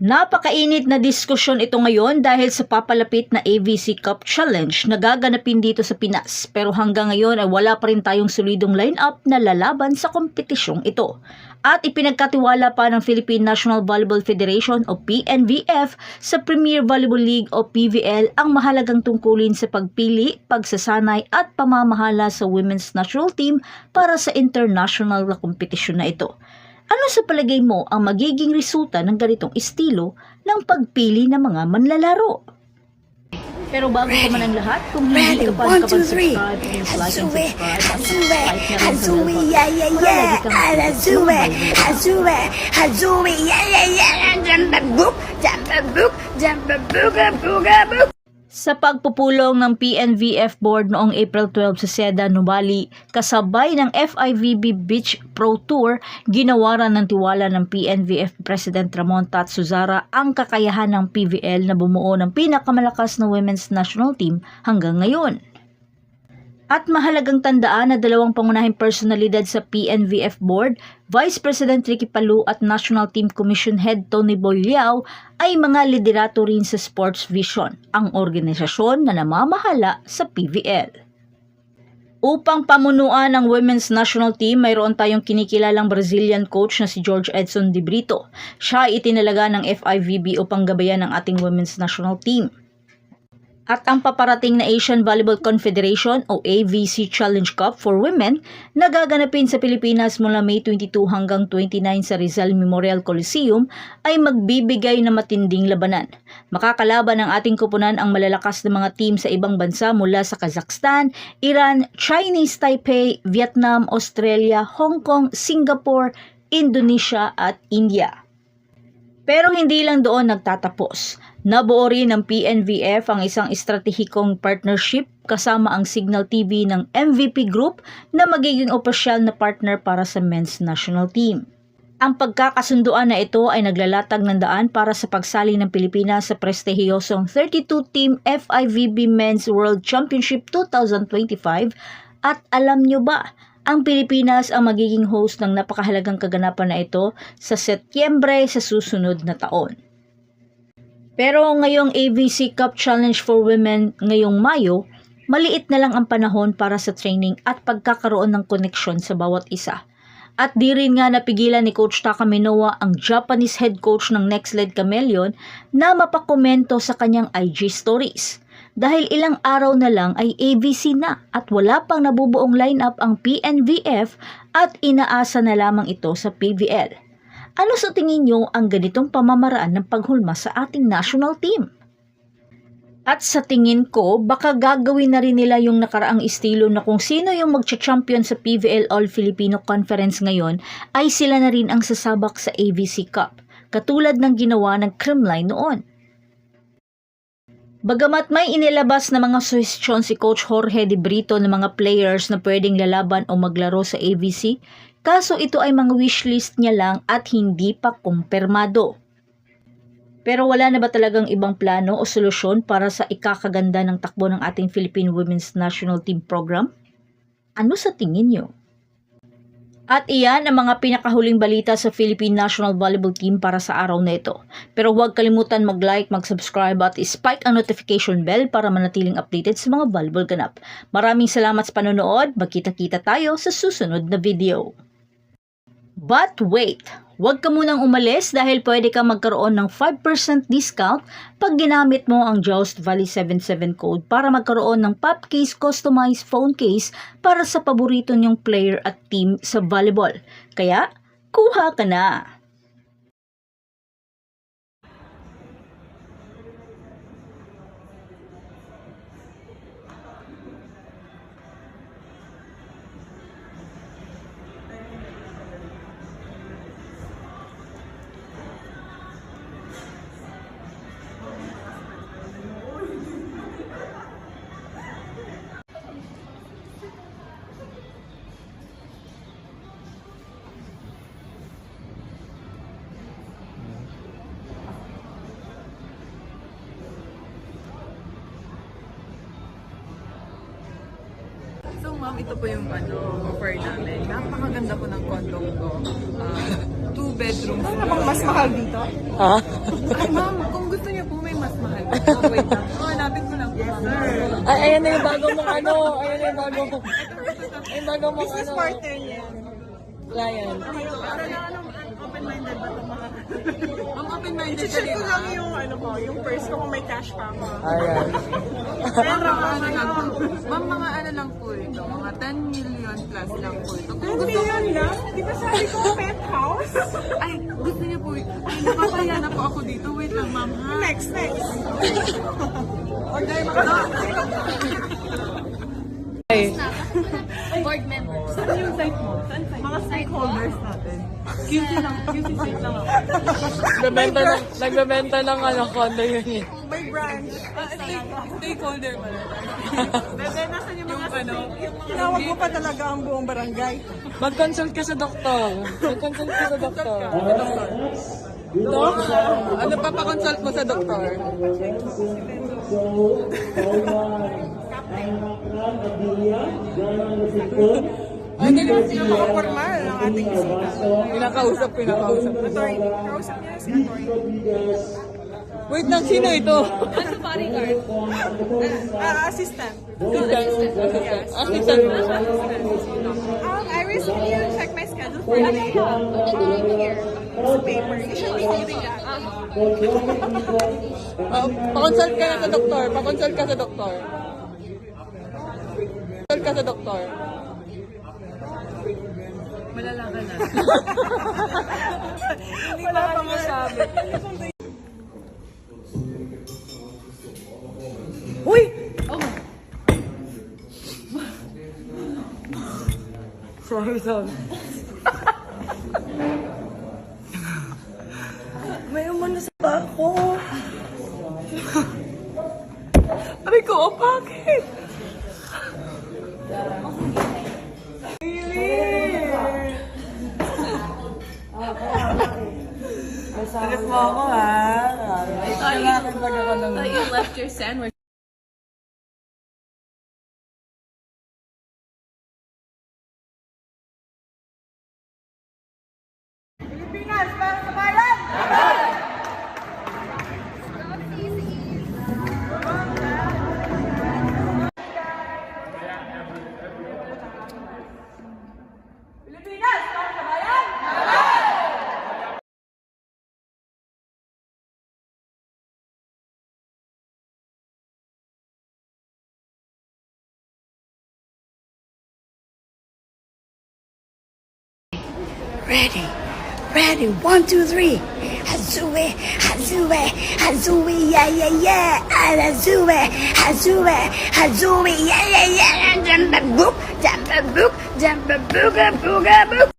Napakainit na diskusyon ito ngayon dahil sa papalapit na AVC Cup Challenge na gaganapin dito sa Pinas. Pero hanggang ngayon ay wala pa rin tayong solidong line-up na lalaban sa kompetisyong ito. At ipinagkatiwala pa ng Philippine National Volleyball Federation o PNVF sa Premier Volleyball League o PVL ang mahalagang tungkulin sa pagpili, pagsasanay at pamamahala sa women's national team para sa international na kompetisyon na ito. Ano sa palagay mo ang magiging resulta ng ganitong estilo ng pagpili ng mga manlalaro? Pero bago pa man ang lahat, kung hindi ka pa nakapag-subscribe, please like and subscribe at subscribe na rin sa bell button para lagi kang Sa pagpupulong ng PNVF Board noong April 12 sa Seda, Nuvali, kasabay ng FIVB Beach Pro Tour, ginawaran ng tiwala ng PNVF President Ramon Tat Suzara ang kakayahan ng PVL na bumuo ng pinakamalakas na women's national team hanggang ngayon. At mahalagang tandaan na dalawang pangunahing personalidad sa PNVF Board, Vice President Ricky Palou at National Team Commission Head Tony Boy Liao ay mga liderato rin sa Sports Vision, ang organisasyon na namamahala sa PVL. Upang pamunuan ng women's national team, mayroon tayong kinikilalang Brazilian coach na si George Edson de Brito. Siya ay itinalaga ng FIVB upang gabayan ng ating women's national team. At ang paparating na Asian Volleyball Confederation o AVC Challenge Cup for Women na gaganapin sa Pilipinas mula May 22 hanggang 29 sa Rizal Memorial Coliseum ay magbibigay ng matinding labanan. Makakalaban ng ating kupunan ang malalakas na mga team sa ibang bansa mula sa Kazakhstan, Iran, Chinese Taipei, Vietnam, Australia, Hong Kong, Singapore, Indonesia at India. Pero hindi lang doon nagtatapos. Nabuo rin ng PNVF ang isang estratehikong partnership kasama ang Signal TV ng MVP Group na magiging opisyal na partner para sa men's national team. Ang pagkakasunduan na ito ay naglalatag ng daan para sa pagsali ng Pilipinas sa prestihiyosong 32-team FIVB Men's World Championship 2025 at alam nyo ba, ang Pilipinas ang magiging host ng napakahalagang kaganapan na ito sa Setyembre sa susunod na taon. Pero ngayong AVC Cup Challenge for Women ngayong Mayo, maliit na lang ang panahon para sa training at pagkakaroon ng koneksyon sa bawat isa. At di rin nga napigilan ni Coach Taka Minowa ang Japanese head coach ng Nextled Chameleon na mapakomento sa kanyang IG stories. Dahil ilang araw na lang ay AVC na at wala pang nabubuong lineup ang PNVF at inaasa na lamang ito sa PVL. Ano sa tingin nyo ang ganitong pamamaraan ng paghulma sa ating national team? At sa tingin ko, baka gagawin na rin nila yung nakaraang estilo na kung sino yung magcha-champion sa PVL All-Filipino Conference ngayon ay sila na rin ang sasabak sa AVC Cup, katulad ng ginawa ng Creamline noon. Bagamat may inilabas na mga suhestyon si Coach Jorge de Brito ng mga players na pwedeng lalaban o maglaro sa AVC, kaso ito ay mga wishlist niya lang at hindi pa kumpirmado. Pero wala na ba talagang ibang plano o solusyon para sa ikakaganda ng takbo ng ating Philippine Women's National Team Program? Ano sa tingin niyo? At iyan ang mga pinakahuling balita sa Philippine National Volleyball Team para sa araw na ito. Pero huwag kalimutan mag-like, mag-subscribe at spike ang notification bell para manatiling updated sa mga volleyball ganap. Maraming salamat sa panonood. Magkita-kita tayo sa susunod na video. But wait! Huwag ka munang umalis dahil pwede kang magkaroon ng 5% discount pag ginamit mo ang Joust Valley 77 code para magkaroon ng pop case customized phone case para sa paborito niyong player at team sa volleyball. Kaya, kuha ka na! So ma'am, ito po yung offer namin. Napakaganda po ng condo ko. 2 bedrooms. Ano namang mas mahal dito? Ha? Ay, ma'am, kung gusto niyo po may mas mahal. Oh, wait lang. Hanapin ko lang. Yes, sir. Ay, ayan na yung bago mong ano. Ayan na yung bago mong... Yung bago mong Business ano. partner niya. Client. Open-minded ba itong mga... Ang open-minded I-check ko lang yung ano ko, yung purse ko kung may cash pa ako. Ayan. Pero ano lang po. Ma'am, mga ano lang po ito. Mga 10 million plus lang po ito. Kung 10 gusto million lang? Di ba sabi ko penthouse? Ay, gusto niyo po. Ay, nakapaya na po ako dito. Wait lang, ma'am, ha? Next. Order mga Board members. Saan yung site mo? Saan site? Mga stakeholders natin. QC lang. QC site lang ako. Nagbebenta ng ano, condo yun eh. May branch. Stakeholder mo na. Bebe, nasan yung mga ano? Tinawag mo pa talaga ang buong barangay. Mag-consult ka sa doktor. Mag-consult ka sa doktor. Dok? Ano pa pa-consult mo sa doktor? Ay, ganun yung mga formal ng ating bisita. Pinakausap. Attorney. Kausap niya si attorney. Wait lang, sino ito? Ano bodyguard? Assistant. Assistant mo? I recently checked my schedule for the day. Here. Sa paper. You should be holding that. Pa-consult ka na sa doktor. Pa-consult ka sa doktor. Pa-consult ka sa doktor. Malala ka na. Wala pang masabi. Uy! Sorry. May umano sa bako. Aray ko, bakit? Sagot mo ako ha. Kailangan pag ako ng... Thought you left your sandwich. Pilipinas, para sa bayan! Pilipinas, para sa bayan! Ready, 1, 2, 3. Hazue, yeah. Hazue, yeah. Jump a book, booga, booga, booga.